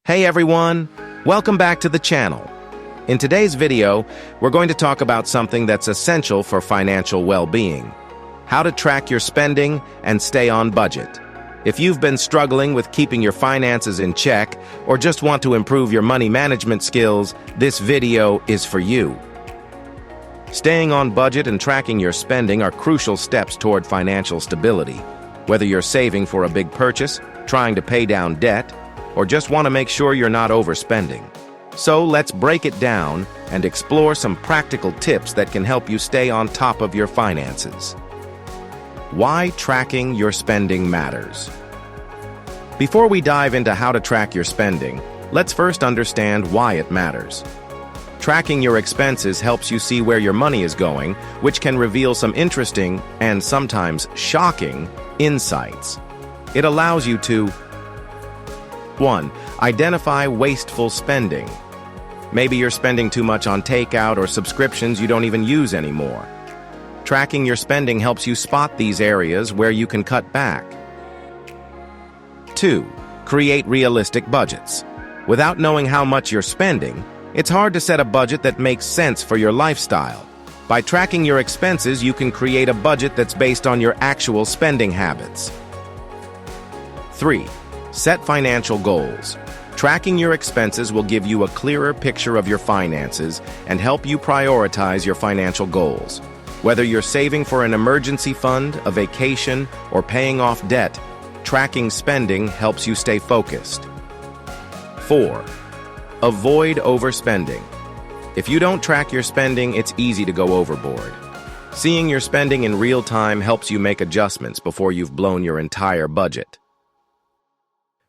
Hey everyone, welcome back to the channel. In today's video, we're going to talk about something that's essential for financial well-being: how to track your spending and stay on budget. If you've been struggling with keeping your finances in check or just want to improve your money management skills, this video is for you. Staying on budget and tracking your spending are crucial steps toward financial stability. Whether you're saving for a big purchase, trying to pay down debt, or just want to make sure you're not overspending. So let's break it down and explore some practical tips that can help you stay on top of your finances. Why tracking your spending matters. Before we dive into how to track your spending, let's first understand why it matters. Tracking your expenses helps you see where your money is going, which can reveal some interesting and sometimes shocking insights. It allows you to 1. Identify wasteful spending. Maybe you're spending too much on takeout or subscriptions you don't even use anymore. Tracking your spending helps you spot these areas where you can cut back. 2. Create realistic budgets. Without knowing how much you're spending, it's hard to set a budget that makes sense for your lifestyle. By tracking your expenses, you can create a budget that's based on your actual spending habits. 3. Set financial goals. Tracking your expenses will give you a clearer picture of your finances and help you prioritize your financial goals. Whether you're saving for an emergency fund, a vacation, or paying off debt, tracking spending helps you stay focused. 4. Avoid overspending. If you don't track your spending, it's easy to go overboard. Seeing your spending in real time helps you make adjustments before you've blown your entire budget.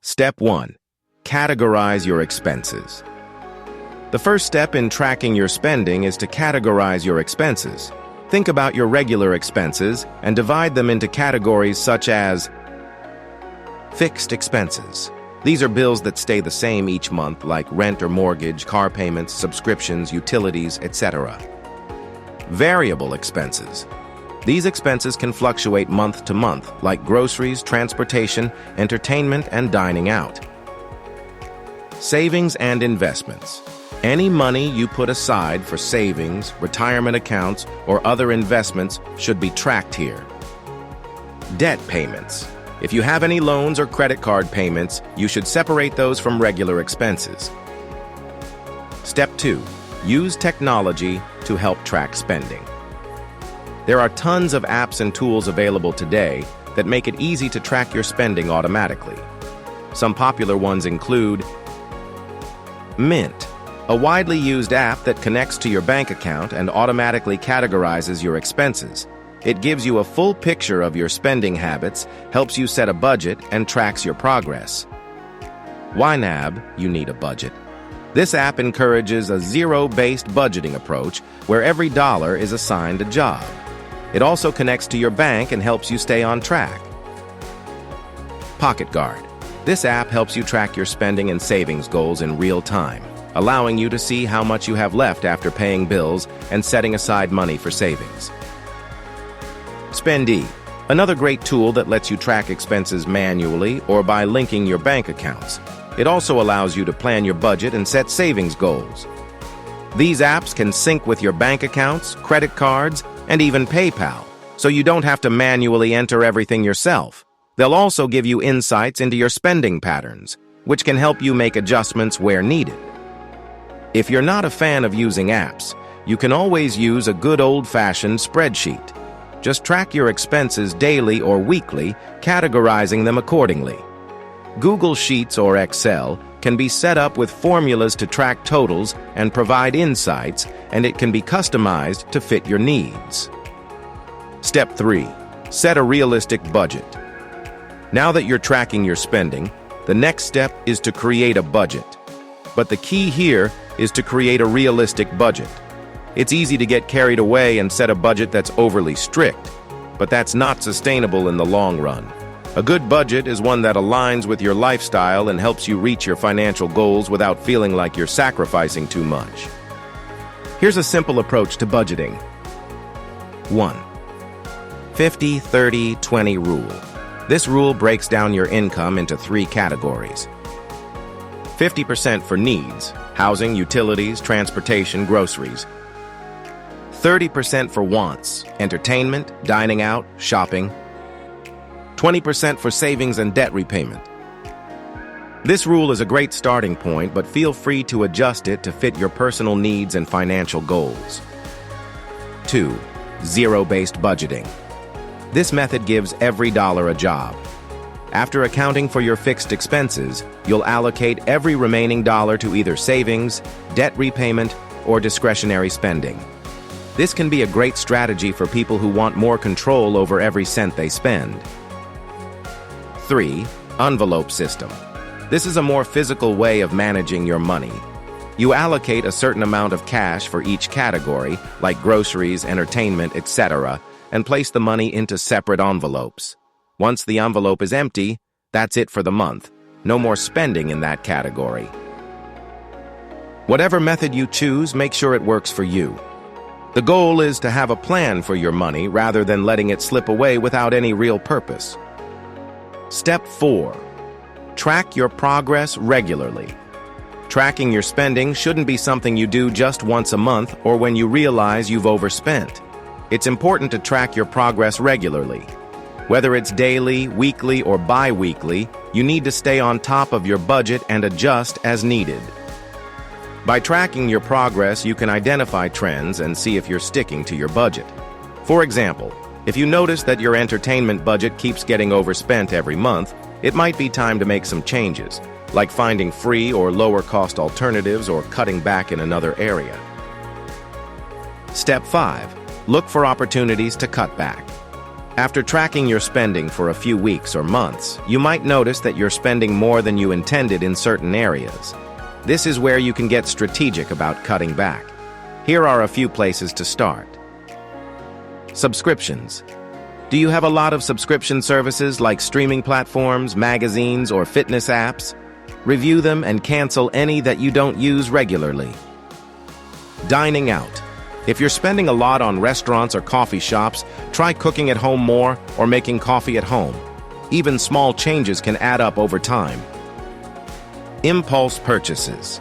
Step 1. Categorize your expenses. The first step in tracking your spending is to categorize your expenses. Think about your regular expenses and divide them into categories such as fixed expenses. These are bills that stay the same each month, like rent or mortgage, car payments, subscriptions, utilities, etc. Variable expenses. These expenses can fluctuate month to month, like groceries, transportation, entertainment, and dining out. Savings and investments. Any money you put aside for savings, retirement accounts, or other investments should be tracked here. Debt payments. If you have any loans or credit card payments, you should separate those from regular expenses. Step 2. Use technology to help track spending. There are tons of apps and tools available today that make it easy to track your spending automatically. Some popular ones include Mint, a widely used app that connects to your bank account and automatically categorizes your expenses. It gives you a full picture of your spending habits, helps you set a budget, and tracks your progress. YNAB, you need a budget. This app encourages a zero-based budgeting approach where every dollar is assigned a job. It also connects to your bank and helps you stay on track. Pocket Guard. This app helps you track your spending and savings goals in real time, allowing you to see how much you have left after paying bills and setting aside money for savings. Spendee. Another great tool that lets you track expenses manually or by linking your bank accounts. It also allows you to plan your budget and set savings goals. These apps can sync with your bank accounts, credit cards, and even PayPal, so you don't have to manually enter everything yourself. They'll also give you insights into your spending patterns, which can help you make adjustments where needed. If you're not a fan of using apps, you can always use a good old-fashioned spreadsheet. Just track your expenses daily or weekly, categorizing them accordingly. Google Sheets or Excel can be set up with formulas to track totals and provide insights, and it can be customized to fit your needs. Step 3. Set a realistic budget. Now that you're tracking your spending, the next step is to create a budget. But the key here is to create a realistic budget. It's easy to get carried away and set a budget that's overly strict, but that's not sustainable in the long run. A good budget is one that aligns with your lifestyle and helps you reach your financial goals without feeling like you're sacrificing too much. Here's a simple approach to budgeting. 1. 50-30-20 rule. This rule breaks down your income into 3 categories. 50% for needs, housing, utilities, transportation, groceries. 30% for wants, entertainment, dining out, shopping. 20% for savings and debt repayment. This rule is a great starting point, but feel free to adjust it to fit your personal needs and financial goals. 2. Zero-based budgeting. This method gives every dollar a job. After accounting for your fixed expenses, you'll allocate every remaining dollar to either savings, debt repayment, or discretionary spending. This can be a great strategy for people who want more control over every cent they spend. 3. Envelope system. This is a more physical way of managing your money. You allocate a certain amount of cash for each category, like groceries, entertainment, etc., and place the money into separate envelopes. Once the envelope is empty, that's it for the month. No more spending in that category. Whatever method you choose, make sure it works for you. The goal is to have a plan for your money rather than letting it slip away without any real purpose. Step 4. Track your progress regularly. Tracking your spending shouldn't be something you do just once a month or when you realize you've overspent. It's important to track your progress regularly. Whether it's daily, weekly, or bi-weekly, you need to stay on top of your budget and adjust as needed. By tracking your progress, you can identify trends and see if you're sticking to your budget. For example, if you notice that your entertainment budget keeps getting overspent every month, it might be time to make some changes, like finding free or lower-cost alternatives or cutting back in another area. Step 5. Look for opportunities to cut back. After tracking your spending for a few weeks or months, you might notice that you're spending more than you intended in certain areas. This is where you can get strategic about cutting back. Here are a few places to start. Subscriptions. Do you have a lot of subscription services like streaming platforms, magazines, or fitness apps? Review them and cancel any that you don't use regularly. Dining out. If you're spending a lot on restaurants or coffee shops, try cooking at home more or making coffee at home. Even small changes can add up over time. Impulse purchases.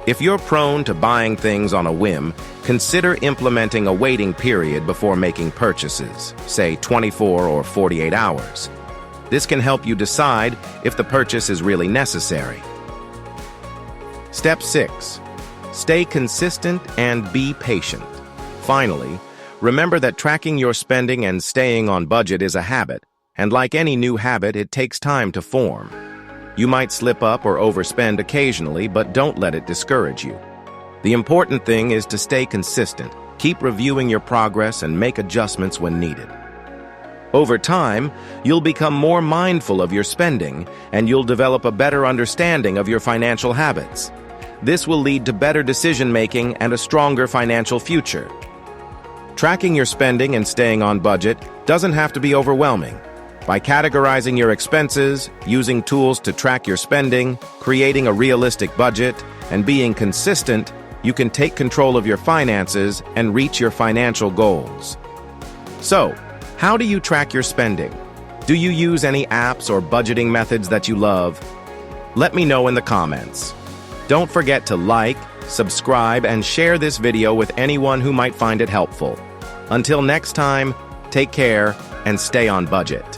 If you're prone to buying things on a whim, consider implementing a waiting period before making purchases, say 24 or 48 hours. This can help you decide if the purchase is really necessary. Step 6. Stay consistent and be patient. Finally, remember that tracking your spending and staying on budget is a habit, and like any new habit, it takes time to form. You might slip up or overspend occasionally, but don't let it discourage you. The important thing is to stay consistent, keep reviewing your progress, and make adjustments when needed. Over time, you'll become more mindful of your spending, and you'll develop a better understanding of your financial habits. This will lead to better decision-making and a stronger financial future. Tracking your spending and staying on budget doesn't have to be overwhelming. By categorizing your expenses, using tools to track your spending, creating a realistic budget, and being consistent, you can take control of your finances and reach your financial goals. So, how do you track your spending? Do you use any apps or budgeting methods that you love? Let me know in the comments. Don't forget to like, subscribe, and share this video with anyone who might find it helpful. Until next time, take care and stay on budget.